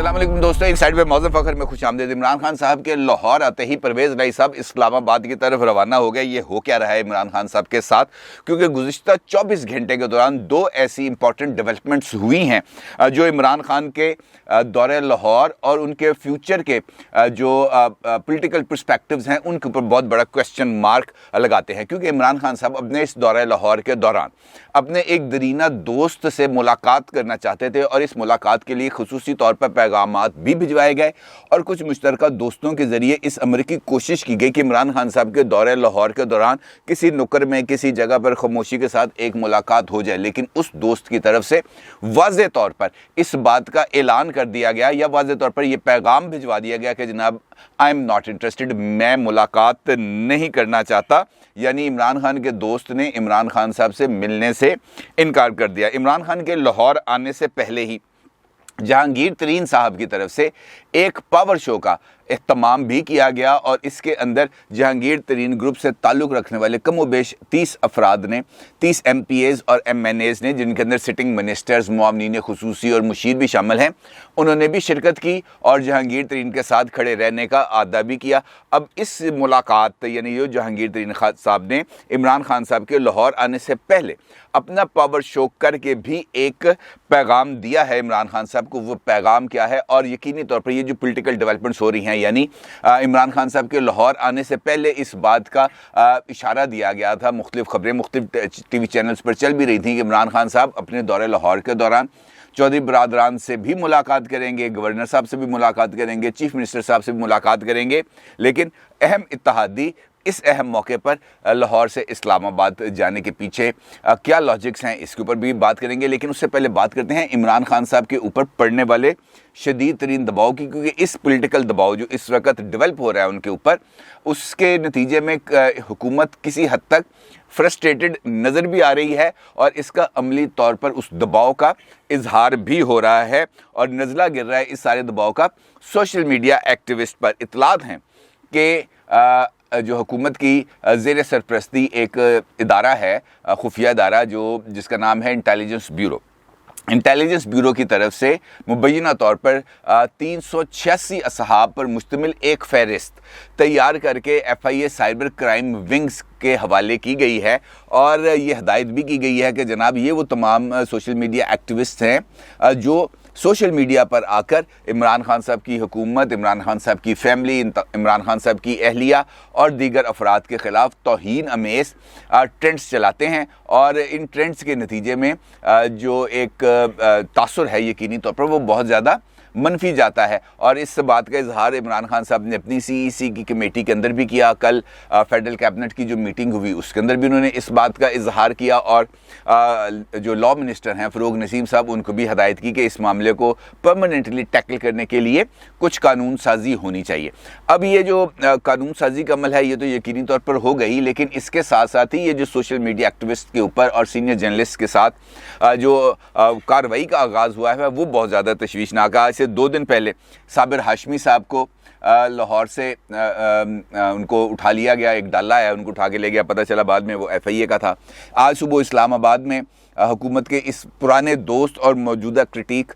अस्सलाम वालेकुम दोस्तों, इन साइड पे मौज़म फ़खर में खुशामदीद। इमरान खान साहब के लाहौर आते ही परवेज़ इलाही साहब इस्लामाबाद की तरफ रवाना हो गए। ये हो क्या रहा है इमरान खान साहब के साथ, क्योंकि गुज़िश्ता 24 घंटे के दौरान दो ऐसी इंपॉर्टेंट डेवलपमेंट्स हुई हैं जो इमरान खान के दौरे लाहौर और उनके फ्यूचर के जो पॉलिटिकल पर्सपेक्टिव्स हैं उनके ऊपर बहुत बड़ा क्वेश्चन मार्क लगाते हैं। क्योंकि इमरान खान साहब अपने इस दौरे लाहौर के दौरान अपने एक दरीना दोस्त से मुलाकात करना चाहते थे और इस मुलाकात के लिए खुसूसी तौर पर पैगामात भी भिजवाए गए और कुछ मुश्तरका दोस्तों के ज़रिए इस अमर की कोशिश की गई कि इमरान खान साहब के दौरे लाहौर के दौरान किसी नुक्कड़ में किसी जगह पर खामोशी के साथ एक मुलाकात हो जाए। लेकिन उस दोस्त की तरफ से वाज़े तौर पर इस बात का ऐलान कर दिया गया या वाज़े तौर पर यह पैगाम भिजवा दिया गया कि जनाब आई एम नॉट इंटरेस्टेड, मैं मुलाकात नहीं करना चाहता। यानी इमरान खान के दोस्त ने इमरान खान साहब से मिलने से इनकार कर दिया। इमरान खान के लाहौर आने से पहले ही जहांगीर तरीन साहब की तरफ से एक पावर शो का एहतमाम भी किया गया और इसके अंदर जहांगीर तरीन ग्रुप से ताल्लुक़ रखने वाले कमोबेश 30 अफराद ने, 30 MPAs और MNAs ने, जिनके अंदर सिटिंग मिनिस्टर्स, मुआवनीन खुसूसी और मुशीर भी शामिल हैं, उन्होंने भी शिरकत की और जहांगीर तरीन के साथ खड़े रहने का आदा भी किया। अब इस मुलाकात यानी जो जहांगीर तरीन साहब ने इमरान खान साहब के लाहौर आने से पहले अपना पावर शो करके भी एक पैगाम दिया है इमरान खान साहब को। वो पैगाम क्या है? और यकीनी तौर पर ये जो पॉलिटिकल डेवलपमेंट्स हो रही हैं, यानी इमरान खान साहब के लाहौर आने से पहले इस बात का इशारा दिया गया था, मुख्तलिफ खबरें मुख्तलिफ TV चैनल्स पर चल भी रही थी कि इमरान खान साहब अपने दौरे लाहौर के दौरान चौधरी बरादरान से भी मुलाकात करेंगे, गवर्नर साहब से भी मुलाकात करेंगे, चीफ मिनिस्टर साहब से भी मुलाकात करेंगे। लेकिन अहम इत्तेहादी इस अहम मौके पर लाहौर से इस्लामाबाद जाने के पीछे क्या लॉजिक्स हैं, इसके ऊपर भी बात करेंगे। लेकिन उससे पहले बात करते हैं इमरान खान साहब के ऊपर पड़ने वाले शदीद तरीन दबाव की, क्योंकि इस पॉलिटिकल दबाव जो इस वक्त डेवलप हो रहा है उनके ऊपर, उसके नतीजे में हुकूमत किसी हद तक फ्रस्ट्रेटेड नज़र भी आ रही है और इसका अमली तौर पर उस दबाव का इजहार भी हो रहा है और नज़ला गिर रहा है इस सारे दबाव का सोशल मीडिया एक्टिविस्ट पर। इतलात हैं कि जो हुकूमत की ज़ेर सरपरस्ती एक इदारा है, खुफिया इदारा, जो जिसका नाम है इंटेलिजेंस ब्यूरो की तरफ से मुबैना तौर पर 386 असहाब पर मुश्तमिल एक फ़हरिस्त तैयार करके FIA साइबर क्राइम विंग्स के हवाले की गई है और ये हिदायत भी की गई है कि जनाब ये वो तमाम सोशल मीडिया एक्टिविस्ट हैं जो सोशल मीडिया पर आकर इमरान खान साहब की हुकूमत, इमरान खान साहब की फैमिली, इमरान खान साहब की अहलिया और दीगर अफराद के ख़िलाफ़ तौहीन अमेज़ ट्रेंड्स चलाते हैं और इन ट्रेंड्स के नतीजे में जो एक तासुर है यकीनी तौर पर वो बहुत ज़्यादा मनफी जाता है। और इस बात का इजहार इमरान खान साहब ने अपनी CEC की कमेटी के अंदर भी किया। कल फेडरल कैबिनेट की जो मीटिंग हुई उसके अंदर भी उन्होंने इस बात का इजहार किया और जो लॉ मिनिस्टर हैं फ़रूग नसीम साहब, उनको भी हदायत की कि इस मामले को परमानेंटली टैकल करने के लिए कुछ कानून साजी होनी चाहिए। अब ये जो कानून साजी का अमल है ये तो यकीनी तौर पर हो गई, लेकिन इसके साथ साथ ही ये जो सोशल मीडिया एक्टिविस्ट के ऊपर और सीनियर जर्नलिस्ट के साथ जो कार्रवाई का आगाज़ हुआ है वो बहुत ज़्यादा तशवीशनाक है। 2 दिन पहले साबिर हाशमी साहब को लाहौर से उनको उठा लिया गया, एक डाला है उनको उठा के ले गया, पता चला बाद में वो FIA का था। आज सुबह इस्लामाबाद में हुकूमत के इस पुराने दोस्त और मौजूदा क्रिटिक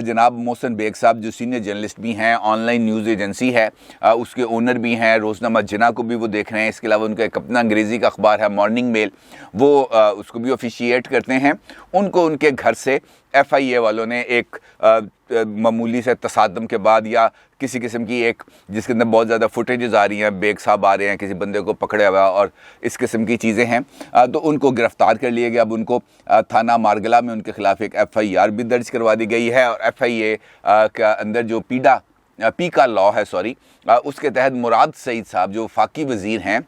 जनाब मोहसिन बेग साहब, जो सीनियर जर्नलिस्ट भी हैं, ऑनलाइन न्यूज़ एजेंसी है उसके ओनर भी हैं, रोज़नामा जिना को भी वो देख रहे हैं। इसके अलावा उनका एक अपना अंग्रेज़ी का अखबार है मॉर्निंग मेल, वो उसको भी ऑफिशिएट करते हैं। उनको उनके घर से FIA वालों ने एक मामूली से तसादम के बाद या किसी किस्म की एक जिसके अंदर बहुत ज़्यादा फुटेजेस आ रही हैं, बेग साहब आ रहे हैं, किसी बंदे को पकड़े हुआ और इस किस्म की चीज़ें हैं, तो उनको गिरफ़्तार कर लिया गया। अब उनको थाना मारगला में उनके ख़िलाफ़ एक FIR भी दर्ज करवा दी गई है और FIA का अंदर जो पी का लॉ है उसके तहत मुराद सईद साहब जो वफाकी वज़ीर हैं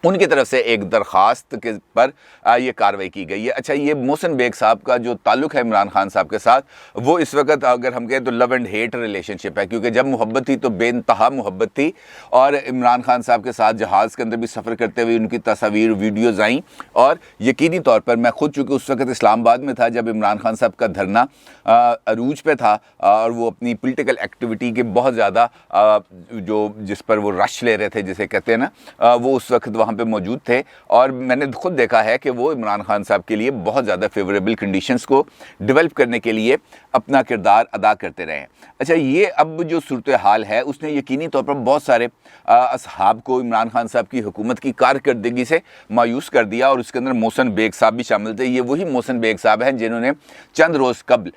उनकी तरफ से एक दरख्वास्त के पर ये कार्रवाई की गई है। अच्छा, ये मोहसिन बेग साहब का जो ताल्लुक़ है इमरान खान साहब के साथ, वो इस वक्त अगर हम कहें तो लव एंड हेट रिलेशनशिप है, क्योंकि जब मोहब्बत थी तो बेइंतहा मोहब्बत थी और इमरान खान साहब के साथ जहाज़ के अंदर भी सफ़र करते हुए उनकी तस्वीर वीडियोज़ आई और यकीनी तौर पर मैं खुद चूँकि उस वक्त इस्लामाबाद में था जब इमरान खान साहब का धरना अरूज पे था और वो अपनी पोलिटिकल एक्टिविटी के बहुत ज़्यादा जो जिस पर वो रश ले रहे थे जिसे कहते हैं ना, वो उस वक्त वहाँ पे मौजूद थे और मैंने खुद देखा है कि वो इमरान खान साहब के लिए बहुत ज़्यादा फेवरेबल कंडीशंस को डेवलप करने के लिए अपना किरदार अदा करते रहे हैं। अच्छा, ये अब जो सूरत हाल है उसने यकीनी तौर पर बहुत सारे असहाब को इमरान खान साहब की हुकूमत की कारकर्दगी से मायूस कर दिया और उसके अंदर मोहसिन बेग साहब भी शामिल थे। ये वही मोहसिन बेग साहब हैं जिन्होंने चंद रोज़ कबल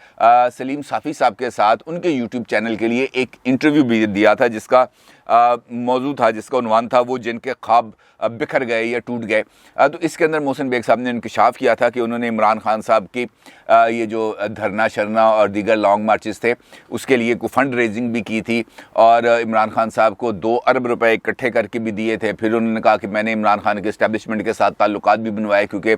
सलीम साफ़ी साहब के साथ उनके यूट्यूब चैनल के लिए एक इंटरव्यू भी दिया था जिसका मौजू था, जिसका उन्वान था वो जिनके ख्वाब बिखर गए या टूट गए। तो इसके अंदर मोहसिन बेग साहब ने इंकशाफ किया था कि उन्होंने इमरान खान साहब की ये जो धरना शरना और दीगर लॉन्ग मार्चेस थे उसके लिए को फंड रेजिंग भी की थी और इमरान खान साहब को 2 अरब रुपए इकट्ठे करके भी दिए थे। फिर उन्होंने कहा कि मैंने इमरान खान के इस्टेब्लिशमेंट के साथ ताल्लुकात भी बनवाए क्योंकि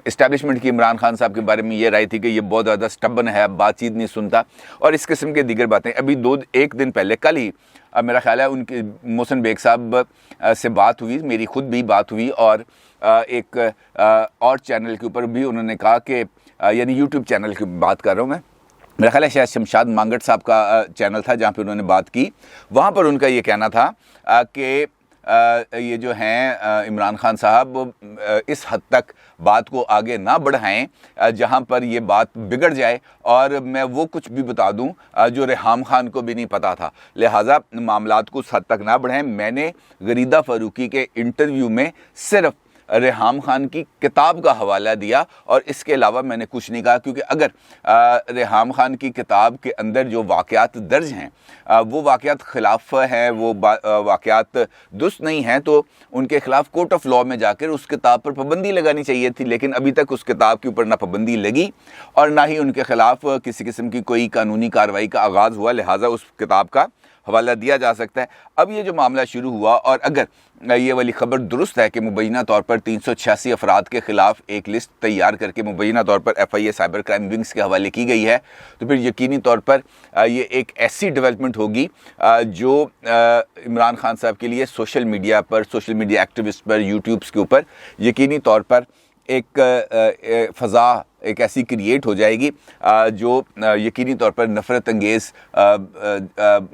इस्टेब्लिशमेंट की इमरान खान साहब के बारे में ये राय थी कि ये बहुत ज़्यादा स्टबन है, बातचीत नहीं सुनता और इस किस्म के दीगर बातें। अभी एक दिन पहले कल ही मेरा ख्याल है उनके मोहसिन बेग साहब से बात हुई, मेरी खुद भी बात हुई और एक और चैनल के ऊपर भी उन्होंने कहा कि यानी यूट्यूब चैनल की बात कर रहा हूँ मैं, मेरा ख्याल है शायद शमशाद मांगट साहब का चैनल था जहाँ पे उन्होंने बात की। वहाँ पर उनका ये कहना था कि ये जो हैं इमरान खान साहब इस हद तक बात को आगे ना बढ़ाएं जहां पर ये बात बिगड़ जाए और मैं वो कुछ भी बता दूं जो रेहाम खान को भी नहीं पता था, लिहाजा मामलात को उस हद तक ना बढ़ाएं। मैंने गरीदा फ़ारूकी के इंटरव्यू में सिर्फ रेहाम खान की किताब का हवाला दिया और इसके अलावा मैंने कुछ नहीं कहा, क्योंकि अगर रेहाम खान की किताब के अंदर जो वाक़यात दर्ज हैं वो वाक़यात ख़िलाफ़ हैं, वो वाक़यात दुरुस्त नहीं हैं, तो उनके ख़िलाफ़ कोर्ट ऑफ लॉ में जाकर उस किताब पर पाबंदी लगानी चाहिए थी। लेकिन अभी तक उस किताब के ऊपर ना पाबंदी लगी और ना ही उनके ख़िलाफ़ किसी किस्म की कोई कानूनी कार्रवाई का आगाज़ हुआ, लिहाजा उस किताब का हवाला दिया जा सकता है। अब ये जो मामला शुरू हुआ और अगर ये वाली ख़बर दुरुस्त है कि मुबैना तौर पर 386 अफराद के ख़िलाफ़ एक लिस्ट तैयार करके मुबैना तौर पर FIA साइबर क्राइम विंग्स के हवाले की गई है, तो फिर यकीनी तौर पर ये एक ऐसी डेवलपमेंट होगी जो इमरान खान साहब के लिए सोशल मीडिया एक्टिविस्ट पर यूट्यूब्स के ऊपर यकीनी तौर पर एक फ़ज़ा एक ऐसी क्रिएट हो जाएगी जो यकीनी तौर पर नफ़रत अंगेज़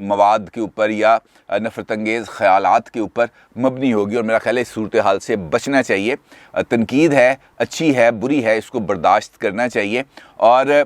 मवाद के ऊपर या नफ़रत अंगेज़ ख़यालात के ऊपर मबनी होगी और मेरा ख्याल है इस सूरत हाल से बचना चाहिए। तनकीद है, अच्छी है, बुरी है, इसको बर्दाश्त करना चाहिए और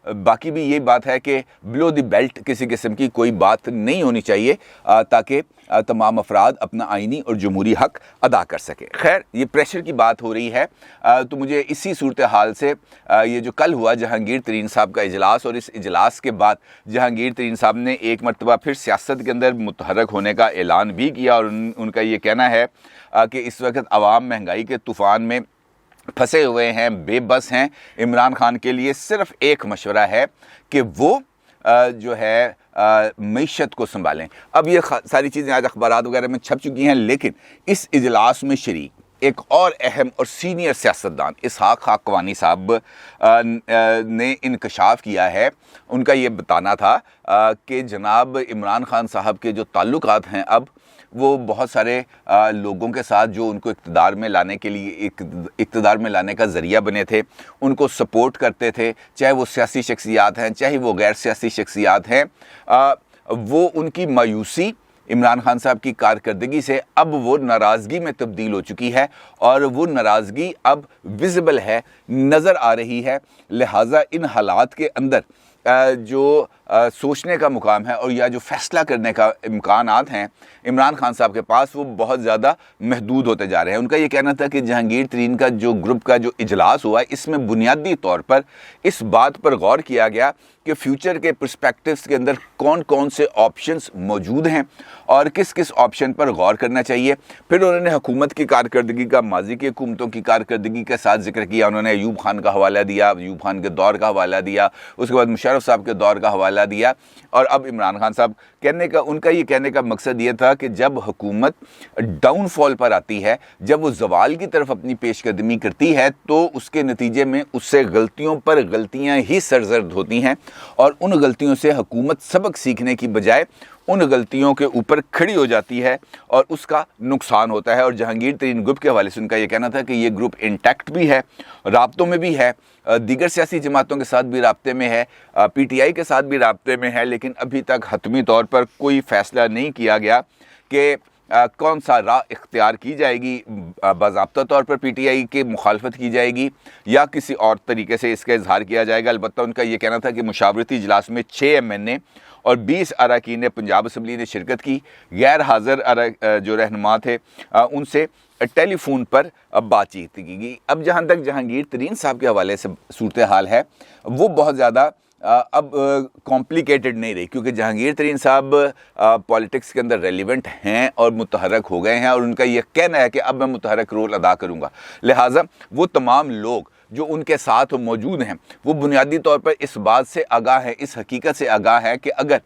बाकी भी ये बात है कि बिलो द बेल्ट किसी किस्म की कोई बात नहीं होनी चाहिए ताकि तमाम अफराद अपना आइनी और जमहूरी हक अदा कर सके। खैर, ये प्रेशर की बात हो रही है तो मुझे इसी सूरत हाल से ये जो कल हुआ जहांगीर तरीन साहब का इजलास और इस इजलास के बाद जहांगीर तरीन साहब ने एक मरतबा फिर सियासत के अंदर मुतहरक होने का ऐलान भी किया और उनका ये कहना है कि इस वक्त आवाम महंगाई के तूफ़ान में फंसे हुए हैं, बेबस हैं। इमरान खान के लिए सिर्फ़ एक मशवरा है कि वो जो है मईशत को संभालें। अब ये सारी चीज़ें आज अखबारात वगैरह में छप चुकी हैं, लेकिन इस इजलास में शरीक एक और अहम और सीनियर सियासतदान इसहाक खाकवानी साहब ने इंकशाफ किया है। उनका ये बताना था कि जनाब इमरान खान साहब के जो ताल्लुकात हैं अब वो बहुत सारे लोगों के साथ जो उनको इक़्तिदार में लाने के लिए इक़्तिदार में लाने का ज़रिया बने थे, उनको सपोर्ट करते थे, चाहे वो सियासी शख्सियात हैं चाहे वो गैर सियासी शख्सियात हैं, वो उनकी मायूसी इमरान खान साहब की कारकर्दगी से अब वो नाराज़गी में तब्दील हो चुकी है और वो नाराज़गी अब विजिबल है, नज़र आ रही है। लिहाजा इन हालात के अंदर जो सोचने का मुकाम है और या जो फ़ैसला करने का इम्कानात हैं इमरान खान साहब के पास, वो बहुत ज़्यादा महदूद होते जा रहे हैं। उनका ये कहना था कि जहांगीर तरीन का जो ग्रुप का जो इजलास हुआ, इसमें बुनियादी तौर पर इस बात पर गौर किया गया कि फ्यूचर के पर्सपेक्टिव्स के अंदर कौन कौन से ऑप्शंस मौजूद हैं और किस किस ऑप्शन पर गौर करना चाहिए। फिर उन्होंने हुकूमत की कारकर्दगी का, माजी की हुकूमतों की कारकर्दगी के साथ जिक्र किया। उन्होंने अयूब खान का हवाला दिया, अयूब खान के दौर का हवाला दिया, उसके बाद मुशर्रफ साहब के दौर का हवाला दिया और अब इमरान खान साहब उनका ये कहने का मकसद ये था कि जब हुकूमत डाउनफॉल पर आती है, जब वो ज़वाल की तरफ अपनी पेशकदमी करती है, तो उसके नतीजे में उससे गलतियों पर गलतियां ही सरजर्द होती हैं और उन गलतियों से हुकूमत सबक सीखने की बजाय उन गलतियों के ऊपर खड़ी हो जाती है और उसका नुकसान होता है। और जहांगीर तरीन ग्रुप के हवाले से उनका ये कहना था कि ये ग्रुप इंटैक्ट भी है, राब्तों में भी है, दीगर सियासी जमातों के साथ भी राब्ते में है, PTI के साथ भी राब्ते में है, लेकिन अभी तक हतमी तौर पर कोई फ़ैसला नहीं किया गया कि कौन सा राह इख्तियार की जाएगी, बाज़ाब्ता तौर पर पीटीआई के मुखालफत की जाएगी या किसी और तरीके से इसका इजहार किया जाएगा। अलबत्ता उनका ये कहना था कि मुशावरती इजलास में 6 MNA और 20 अरकान पंजाब असम्बली ने शिरकत की। गैर हाज़िर जो रहनुमा थे उनसे टेलीफोन पर अब बातचीत की गई। अब जहाँ तक जहांगीर तरीन साहब के हवाले से सूरत हाल है वो बहुत ज़्यादा अब कॉम्प्लिकेटेड नहीं रही, क्योंकि जहांगीर तरीन साहब पॉलिटिक्स के अंदर रेलिवेंट हैं और मुतहरक हो गए हैं और उनका यह कहना है कि अब मैं मुतहरक रोल अदा करूँगा। लिहाजा वो तमाम लोग जो उनके साथ मौजूद हैं वो बुनियादी तौर पर इस बात से आगाह है, इस हकीकत से आगाह है कि अगर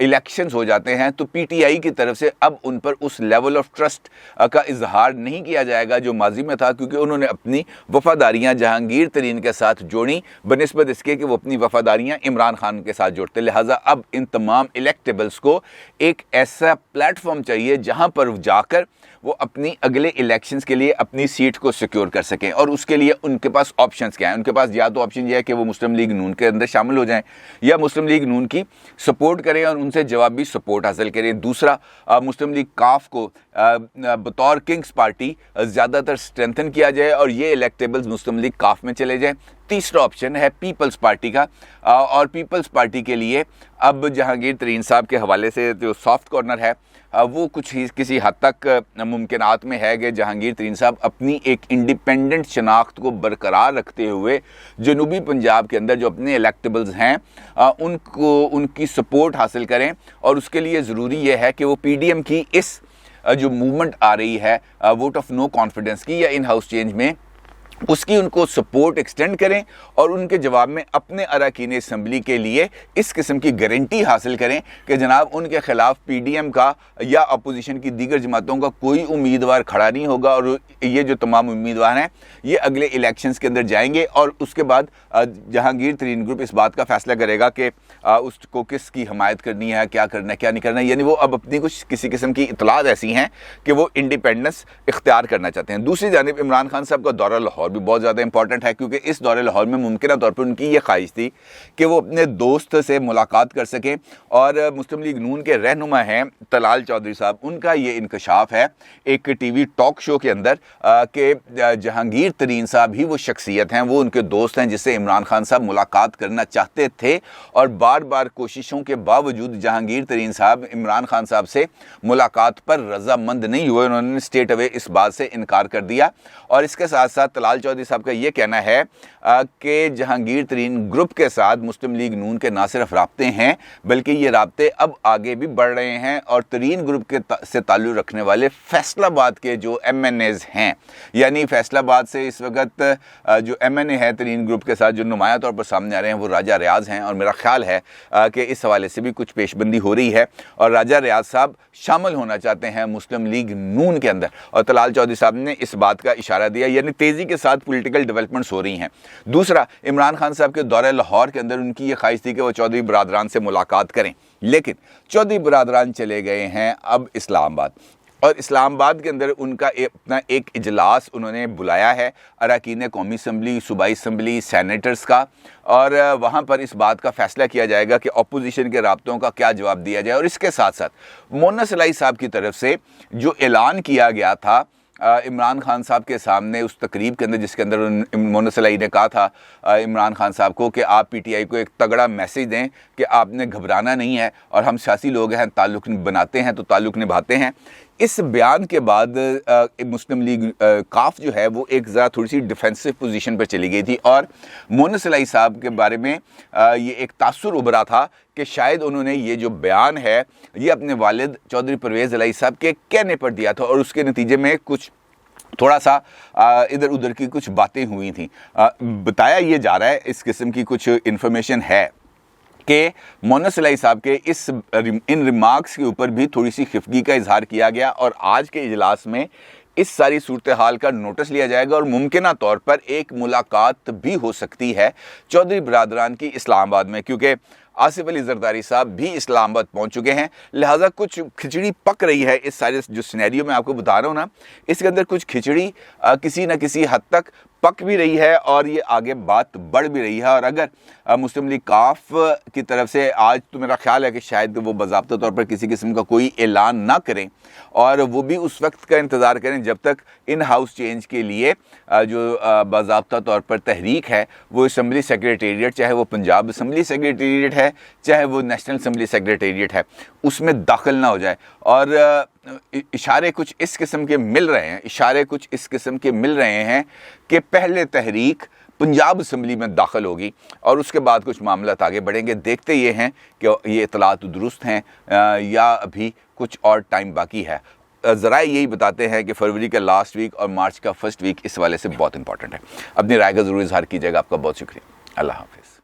इलेक्शंस हो जाते हैं तो पीटीआई की तरफ से अब उन पर उस लेवल ऑफ ट्रस्ट का इजहार नहीं किया जाएगा जो माजी में था, क्योंकि उन्होंने अपनी वफादारियां जहांगीर तरीन के साथ जोड़ी बनिस्बत इसके कि वो अपनी वफादारियां इमरान खान के साथ जोड़ते। लिहाजा अब इन तमाम इलेक्टेबल्स को एक ऐसा प्लेटफॉर्म चाहिए जहां पर जाकर वो अपनी अगले इलेक्शंस के लिए अपनी सीट को सिक्योर कर सकें, और उसके लिए उनके पास ऑप्शंस क्या हैं। उनके पास या तो ऑप्शन ये है कि वो मुस्लिम लीग नून के अंदर शामिल हो जाएं या मुस्लिम लीग नून की सपोर्ट करें और उनसे जवाबी सपोर्ट हासिल करें। दूसरा, मुस्लिम लीग काफ को बतौर किंग्स पार्टी ज़्यादातर स्ट्रेंथन किया जाए और ये इलेक्टेबल्स मुस्लिम लीग काफ में चले जाएं। तीसरा ऑप्शन है पीपल्स पार्टी का, और पीपल्स पार्टी के लिए अब जहांगीर तरीन साहब के हवाले से जो सॉफ्ट कॉर्नर है वो कुछ ही किसी हद तक मुमकिनात में है कि जहांगीर तरीन साहब अपनी एक इंडिपेंडेंट शनाख्त को बरकरार रखते हुए जनूबी पंजाब के अंदर जो अपने इलेक्टेबल्स हैं उनको उनकी सपोर्ट हासिल करें। और उसके लिए ज़रूरी यह है कि वो पीडीएम की इस जो मूवमेंट आ रही है वोट ऑफ नो कॉन्फिडेंस की या इन हाउस चेंज में, उसकी उनको सपोर्ट एक्सटेंड करें और उनके जवाब में अपने अरकान असम्बली के लिए इस किस्म की गारंटी हासिल करें कि जनाब उनके खिलाफ पीडीएम का या अपोजिशन की दीगर जमातों का कोई उम्मीदवार खड़ा नहीं होगा और ये जो तमाम उम्मीदवार हैं ये अगले इलेक्शंस के अंदर जाएंगे। और उसके बाद जहांगीर तरीन ग्रुप इस बात का फैसला करेगा कि उसको किसकी हमायत करनी है, क्या करना है, क्या नहीं करना है। यानी वो अब अपनी कुछ किसी किस्म की इतलात ऐसी हैं कि वो इंडिपेंडेंस इख्तियार करना चाहते हैं। दूसरी जानिब इमरान खान साहब का दौरा लाहौर भी बहुत ज़्यादा इंपॉर्टेंट है, क्योंकि इस दौरे लाहौर में मुमकिन तौर पर उनकी ये ख्वाहिश थी कि वो अपने दोस्त से मुलाकात कर सकें। और मुस्लिम लीग नून के रहनुमा हैं तलाल चौधरी साहब, उनका ये इंकशाफ है एक टीवी टॉक शो के अंदर कि जहांगीर तरीन साहब ही वो शख्सियत हैं, वो उनके दोस्त हैं जिससे इमरान खान साहब मुलाकात करना चाहते थे। और बार बार कोशिशों के बावजूद जहांगीर तरीन साहब इमरान खान साहब से मुलाकात पर रजामंद नहीं हुए, उन्होंने स्ट्रेट अवे इस बात से इनकार कर दिया। और इसके साथ साथ तलाल चौधरी साहब का ये कहना है कि जहांगीर तरीन ग्रुप के साथ मुस्लिम लीग नून के ना सिर्फ राब्ते हैं बल्कि ये राब्ते अब आगे भी बढ़ रहे हैं। और तरीन ग्रुप के से ताल्लुक़ रखने वाले फैसलाबाद के जो MNAs हैं, यानी फैसलाबाद से इस वक्त जो MNA है तरीन ग्रुप के साथ जो नुमाया तौर पर सामने आ रहे हैं वो राजा रियाज़ हैं। और मेरा ख्याल है कि इस हवाले से भी कुछ पेशबंदी हो रही है और राजा रियाज़ साहब शामिल होना चाहते हैं मुस्लिम लीग नून के अंदर। और तलाल चौधरी साहब ने इस बात का इशारा दिया, यानी तेज़ी के साथ पॉलिटिकल डेवलपमेंट्स हो रही हैं। दूसरा, इमरान खान साहब के दौरे लाहौर के अंदर उनकी ये ख्वाहिश थी कि वो चौधरी बरादरान से मुलाकात करें, लेकिन चौधरी बरादरान चले गए हैं अब इस्लामाबाद। और इस्लामाबाद के अंदर उनका अपना एक इजलास उन्होंने बुलाया है अरकान कौमी असम्बली, सूबाई असम्बली, सैनेटर्स का। और वहाँ पर इस बात का फ़ैसला किया जाएगा कि अपोजिशन के राब्तों का क्या जवाब दिया जाए। और इसके साथ साथ मोना सलाई साहब की तरफ से जो ऐलान किया गया था इमरान खान साहब के सामने उस तकरीब के अंदर, जिसके अंदर मोना सलाई ने कहा था इमरान खान साहब को कि आप पीटीआई को एक तगड़ा मैसेज दें कि आपने घबराना नहीं है और हम सियासी लोग हैं, ताल्लुक़ बनाते हैं तो ताल्लुक़ निभाते हैं। इस बयान के बाद मुस्लिम लीग काफ जो है वो एक ज़रा थोड़ी सी डिफेंसिव पोजीशन पर चली गई थी। और मोना सलाई साहब के बारे में ये एक तासुर उभरा था कि शायद उन्होंने ये जो बयान है ये अपने वालिद चौधरी परवेज़ इलाही साहब के कहने पर दिया था और उसके नतीजे में कुछ थोड़ा सा इधर उधर की कुछ बातें हुई थी। बताया ये जा रहा है, इस किस्म की कुछ इन्फॉर्मेशन है कि मोना सलाई साहब के इन रिमार्क्स के ऊपर भी थोड़ी सी खिफगी का इजहार किया गया। और आज के इजलास में इस सारी सूरत हाल का नोटिस लिया जाएगा और मुमकिन तौर पर एक मुलाकात भी हो सकती है चौधरी बरादरान की इस्लामाबाद में, क्योंकि आसिफ अली जरदारी साहब भी इस्लामाबाद पहुंच चुके हैं। लिहाजा कुछ खिचड़ी पक रही है। इस सारे जो सिनेरियो मैं आपको बता रहा हूँ ना, इसके अंदर कुछ खिचड़ी किसी न किसी हद तक पक भी रही है और ये आगे बात बढ़ भी रही है। और अगर मुस्लिम लीग काफ की तरफ से आज तो मेरा ख्याल है कि शायद वो बाज़ाब्ता तौर पर किसी किस्म का कोई ऐलान ना करें और वो भी उस वक्त का इंतज़ार करें जब तक इन हाउस चेंज के लिए जो बाज़ाब्ता तौर पर तहरीक है वो असम्बली सेक्रेटेरिएट, चाहे वो पंजाब असम्बली सेक्रेटेरिएट है चाहे वो नेशनल असम्बली सेक्रेटेरिएट है, उसमें दाखिल ना हो जाए। और इशारे कुछ इस किस्म के मिल रहे हैं, इशारे कुछ इस किस्म के मिल रहे हैं कि पहले तहरीक पंजाब असम्बली में दाखिल होगी और उसके बाद कुछ मामला आगे बढ़ेंगे। देखते ये हैं कि ये इतलात दुरुस्त हैं या अभी कुछ और टाइम बाकी है। ज़राए यही बताते हैं कि फरवरी का लास्ट वीक और मार्च का फर्स्ट वीक इस वाले से बहुत इंपॉर्टेंट है। अपनी राय का ज़रूर इजहार कीजिएगा। आपका बहुत शुक्रिया। अल्लाह हाफ़िज़।